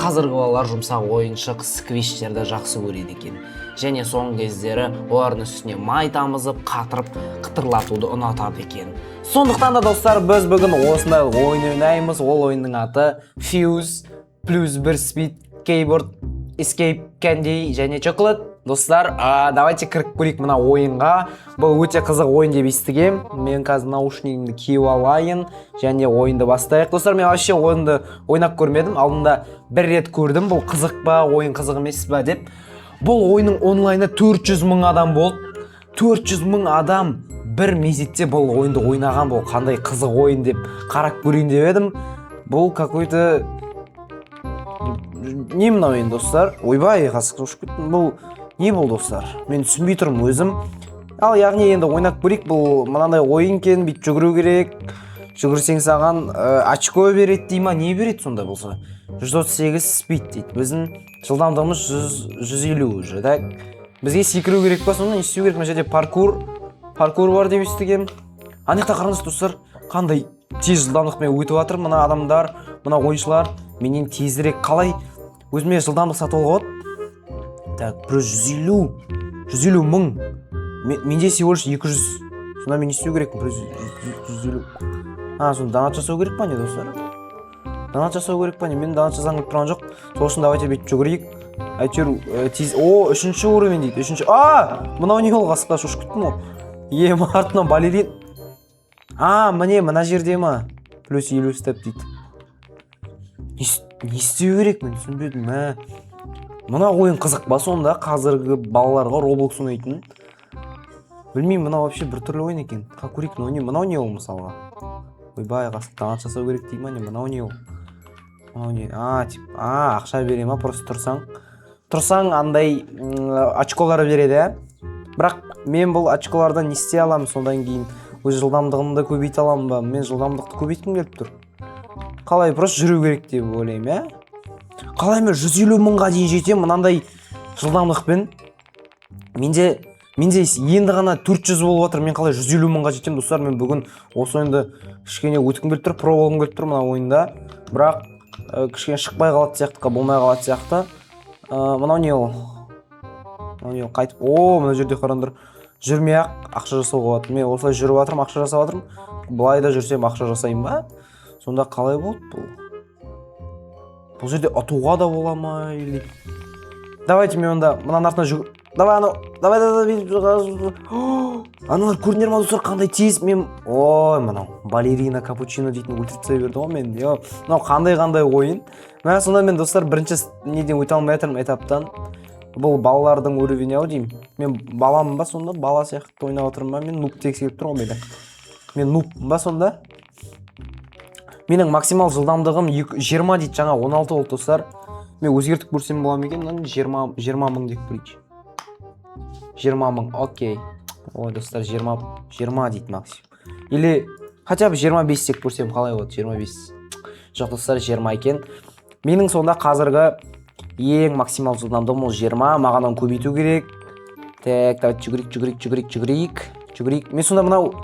қазіргі балалар жұмсақ ойыншық сквиштерді жақсы көреді екен. Және соңғы кездері олардың үстіне май тамызып, қатырып, қытырлатуды ұнатады екен. Сондықтан да достар, біз бүгін осындай ойын ойнаймыз. Ол ойынның аты Fuse плюс бір Speed Keyboard Escape Candy және Chocolate. Достар, давайте кіріп көрейік мына ойынға. Бұл өте қызық ойын деп естігем. Мен қазір наушнигімді киіп алайын және ойынды бастайық. Достар, мен вообще ойынды ойнап көрмедім. Алдында бір рет көрдім. Бұл қызық па, ойын қызық емес па деп. Бұл ойынның онлайны 400 мың адам болды. 400 мың адам бір мезетте бұл ойынды ойнаған. Бұл қандай қызық ойын деп қарап көрейін деп едім. Бұл какой-то не мына ойын, достар? Ойбай, қасық ұшып кеттім. Бұл не бұл, достар? Мен түсінбей тұрмын өзім. Ал яғни енді ойнап көрейік. Бұл мынандай ойын екен, бүйтіп жүгіру керек. Жүгірсең саған очко береді дей ма? Не береді сонда болса? 138 спид дейді. Біздің жылдамдығымыз 150 уже. Так, бізге секіру керек па сонда? Не істеу керек? Мына жерде паркур бар деп естігем. Анықта қараңыз, достар, қандай тез жылдамдықпен өтіп жатыр мына адамдар, мына ойыншылар. Менен тезірек қалай өзіме жылдамдық сатып алуға болады? Так, 150 мың. Менде всего лишь 200. Сонда мен не істеу керек? 150. Сонда донат жасау керек па не, достар? Донат жасау керек па не? Мен донат жасағым келіп тұрған жоқ. Сол үшін давайте бүйтіп жүгірейік. Әйтеуір тез. О, 3-ші уровень дейді. 3-ші. Мынау не ол, қасыққа шошып кеттім ғой. Артынан балерин. Міне мына жерде ма? Плюс 50 степ дейді. Не істеу керек, мен түсінбедім. Мына ойын қызық ба сонда? Қазіргі балаларға Roblox ойнайтын. Білмеймін, мына вообще бір түрлі ойын екен. Көрейік, мынау не ол мысалға? Ойбай, қасық донат жасау керек дейді ма не? Мынау не ол? Ақша бере ма? Просто тұрсаң андай очколар береді. Бірақ мен бұл очколардан не істей аламын содан кейін? Өз жылдамдығымды көбейте аламын ба? Мен жылдамдықты көбейткім келіп тұр. Қалай, просто жүру керек деп ойлаймын, Қалай мен 150 мыңға дейін жетем мынандай жылдамдықпен? Менде енді ғана 400 болып жатыр. Мен қалай 150 мыңға жетем, достар? Мен бүгін осы ойынды кішкене өткім келіп тұр, про болғым келіп тұр мына ойында. Бірақ кішкене шықпай қалады сияқты, болмай қалады сияқты. Мынау не ол? Қайтып. Мына жерде қараңдар. Жүрмей-ақ ақша жасауға болады. Мен осылай жүріп жатырмын, ақша жасап жатырмын. Былай да жүрсем ақша жасаймын ба? Сонда қалай болды бұл? Бұл жерде атуға да бола ма? Давайте мен онда мынаның артына жүгір. Давай. Аналар көрінер ма, достар, қандай тез? Мен мынау балерина капучино дейтін ультрица берді ғой мен. Мынау қандай ойын? Сонда мен, достар, бірінші неден өте алмай жатырмын этаптан. Бұл балалардың уровені ау деймін. Мен баламын ба сонда? Бала сияқты ойнап отырмын ба? Мен нуб тексеріп тұрмын ғой. Мен нубпын ба сонда? Менің максимал жылдамдығым 20 дейді, жаңа 16 болды, достар. Мен өзгертіп көрсем боламын екен, 20 мың деп көрейікші. 20 мың, окей. Ой, достар, 20 дейді максимум. Или хотя бы 25 деп көрсем қалай болады, 25. Жоқ, достар, 20 екен. Менің сонда қазіргі ең максимал жылдамдығым ол 20, мағанан көбейту керек. Так, давайте жүгірейік. Мен сонда мынау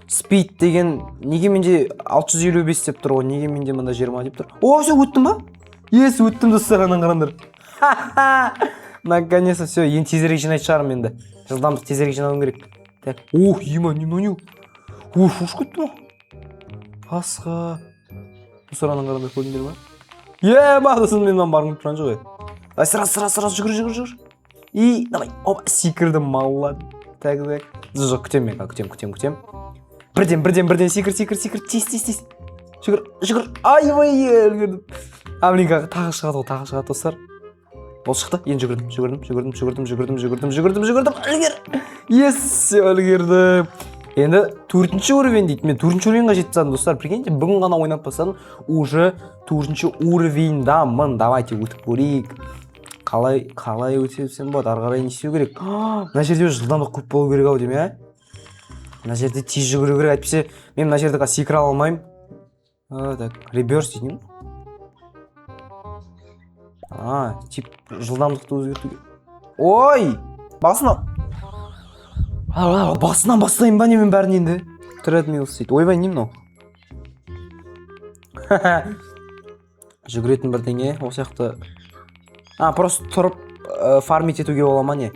Speed деген неге менде 655 деп тұр ғой, неге менде мында 20 деп тұр? Все, өттім ба? Өттім, достар, қараңдар. Наконец-то все, ең тезірек жинайды шығарым енді. Жылдамдық тезірек жинауым керек. Так, не. Шошып кеттім ғой. Қасқа. Достар, қараңдар, көрдіңдер ма? Достар, мен барғым тұрған жоқ еді. Сразу жүгір. Давай, секірдім, маллад. Так. Жоқ, күтем. Бірден секір, тез. Жүгір. Үлгердім. Блин, тағы шығады, достар. Ол шықты, енді жүгірдім. Үлгер. Үлгердім. Енді 4-ші уровень дейді. Мен 4-ші уровеньға жетіп садым, достар. Прикиньте, бүгін ғана ойнап басадым, уже 4-ші уровеньдамын. Давайте өтіп көрейік. Қалай өтсем болады, арғарай не істеу керек? Мына жерде жылдамдық көп болу керек ау деймін, Мына жерде тез жүгіру керек, әйтпесе мен мына жерде секіре алмаймын. Так, реверс деймін. Тип жылдамдықты өзгерту керек. Ой! Басынан бастайын ба немен бәрін енді? Treadmill дейді. Ойбай, не мынау? жүгіретін бірдеңе осы сияқты. Просто тұрып фармить етуге бола ма не?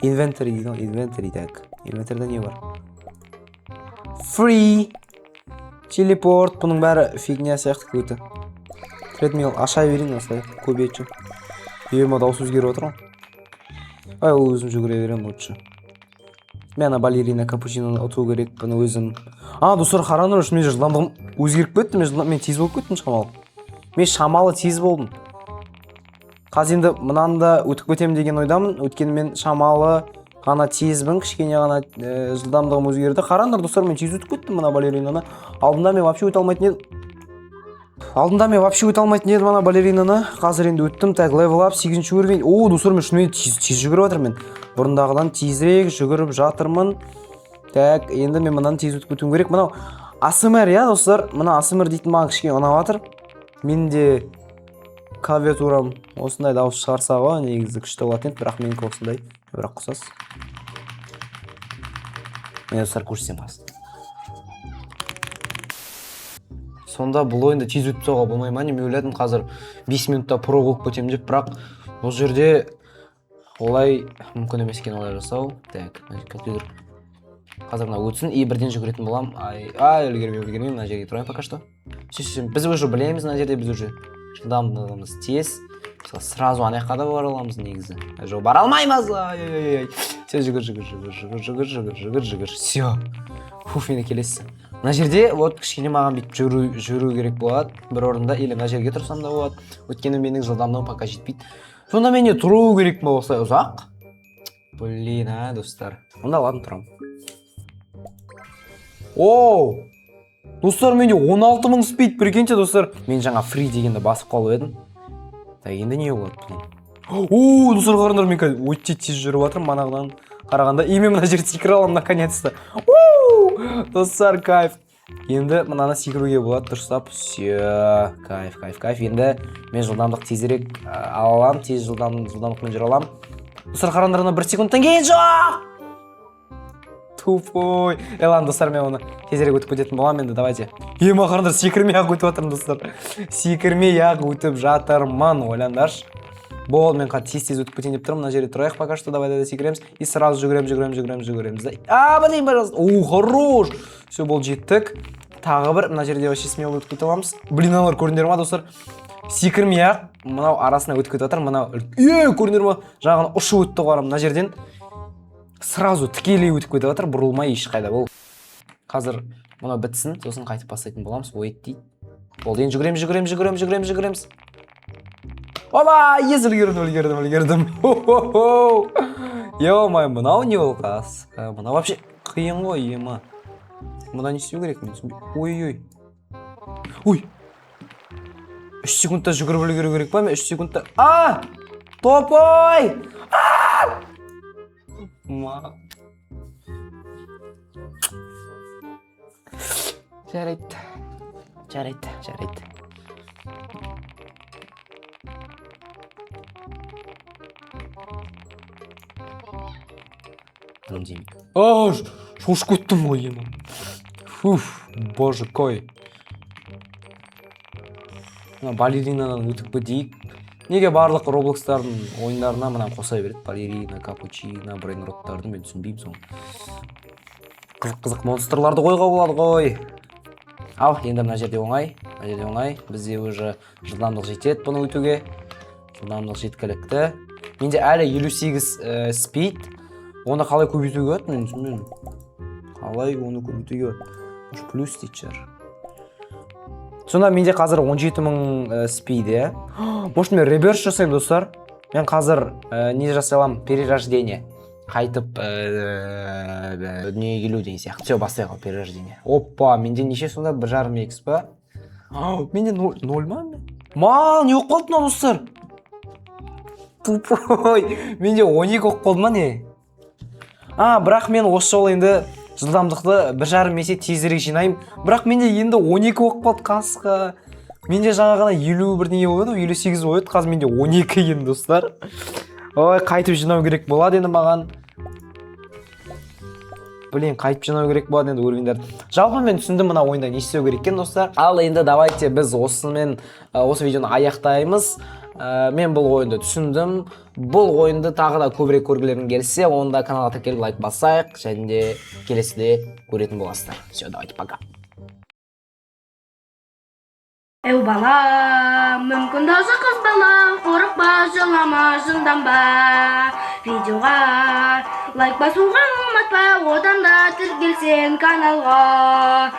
Inventory дейді ғой, inventory так. Inventoryда не бар? Free телепорт, бұның бәрі фигня сияқты көті. Тредмил аша берейін осылай, көбейтші. Ема дауыс өзгеріп отыр ғой. Ол өзім жүгіре берем лучше. Мен балерина капучиноны ұту керек, бұны өзім. Достар, қараңдар, үшін мен жылдамдығым өзгеріп кетті, мен тез болып кеттім шамалы. Мен шамалы тез болдым. Қазір енді мынанда өтіп кетем деген ойдамын. Өйткені мен шамалы ғана тезбін, кішкене ғана жылдамдығым өзгерді. Қараңдар, достар, мен тез өтіп кеттім мына балеринаны. Алдында мен вообще өте алмайтын едім мына балеринаны. Қазір енді өттім. Так, level up 8-ші уровень. Достар, мен шынымен тез жүгіріп жатырмын. Бұрындағыдан тезірек жүгіріп жатырмын. Так, енді мен мынаны тез өтіп кетуім керек. Мынау ASMR, я, достар. Мына ASMR дейтін маған кішкене ұнап жатыр. Мен де клавиатурам осындай дауыс шығарса ғой, негізі күшті болатын еді, бірақ менікі осындай. Бірақ құсас. Мен достар көрсем аз. Сонда бұл ойында тез өтіп соға болмай ма? Мен ойладым қазір 5 минутта про болып кетем деп, бірақ бұл жерде олай мүмкін емес екен олай жасау. Так, компьютер қазір мына өтсін, бірден жүгіретін болам. Үлгермей, мына жерге тұрайын пока что. Біз уже білеміз, мына жерде біз уже жылдамдығымыз тез. Сразу анаяққа да бара аламыз негізі. Жоқ, бара алмаймыз. Все, жүгір. Все. Енді келесі. Мына жерде вот кішкене маған бүйтіп жүру керек болады. Бір орында, или мына жерге тұрсам да болады. Өйткені менің жылдамдығым пока жетпейді. Сонда менде тұру керек ма осылай ұзақ? Блин, достар. Онда ладно, тұрам. Достар, менде 16.000 спид, прикиньте, достар. Мен жаңа фри дегенді басып қалып едім. Так, енді не болады, блин. Достар, қараңдар, мен өте тез жүріп жатырмын манағыдан қарағанда. Мен мына жерді секіре аламын наконец-то. Достар, кайф. Енді мынаны секіруге болады, дұрыстап. Все, кайф. Енді мен жылдамдық тезірек алам, тез жылдамдықпен жүре алам. Достар, қараңдар, 1 секундтан кейін жоқ! Тупой. Ладно, достар, мен оны тезірек өтіп кететін болам енді, давайте. Қараңдар, секірмей-ақ өтіп жатырмын, достар. Секірмей-ақ өтіп жатырмын, ойландаршы. Бол, мен тез өтіп кетейін деп тұрмын. Мына жерде тұрайық пока что, давай секіреміз. И сразу жүгіреміз. Блин, пожалуйста. Хорош. Все, бол, жеттік. Тағы бір, мына жерде вообще смело өтіп кете аламыз. Блин, аналар, көріндер ма, достар? Секірмей-ақ, мынау арасына өтіп кетіп жатыр. Мынау, көріндер ма? Жағын ұшы өтті қарам, мына жерден. Сразу тікелей өтіп кетіп жатыр, бұрылмай ешқайда бол. Қазір мұны бітсін, сосын қайтып бастайтын боламыз. Wait дейді. Болды, енді жүгіреміз. Оба, үлгердім. Ё-май, мынау не ол қас? Мынау вообще қиын ғой, ема. Мұнда не істеу керек мен түсінбей. Ой. 3 секундта жүгіріп үлгеру керек па? Мен 3 секундта. Топой! Жарайды. Шошып кеттім ғой, ема. Боже, кой. Балеринадан өтіп кетейік. Неге барлық Роблокстардың ойындарына мына қоса береді? Балерина, капучино, брейнроттарды мен түсінбеймін соны. Қызық монстрларды қойға болады ғой. Енді мына жерде оңай. Бізде уже жылдамдық жетеді бұны өтуге. Жылдамдық жеткілікті. Менде әлі 58 спид. Оны қалай көбейтуге болады? Мен түсінбеймін. Қалай оны көбейтуге болады? Плюс дейді шығар. Сонда менде қазір 17.000 спид, е? Может, мен реверс жасайым, достар? Мен қазір не жасайлам? Перерождение. Қайтып дүние келу деген сияқты. Все, бастайық перерождение. Опа, менде неше сонда? 1,5x па? Менде 0 ма? Не оқып қалды мына, достар? Тупой. Менде 12 оқып қалды ма не? Бірақ мен осы жолы енді жылдамдықты 1,5 есе тезірек жинайым. Бірақ менде енді 12 оқып қалды қасқа. Менде жаңа ғана 50 бірдеңе болады, 58 ойды. Қазір менде 12 енді, достар. Қайтып жинау керек болады енді маған. блин қайтып жинау керек болады енді уровеньдерді. Жалпы мен түсіндім мына ойында не істеу керек екен достар. Ал енді давайте біз осымен осы видеоны аяқтаймыз. Мен бұл ойынды түсіндім. Бұл ойынды тағы да көбірек көргілерің келсе, онда каналға тіркеліп лайк басайық, және де келесіде көретін боласыздар. Все, давайте пока. Әу бала, мүмкін даужы қыз бала, қорықпа, жылама, жылданба. Видеоға лайк басуға ұмытпа, одан да тіркелсең каналға.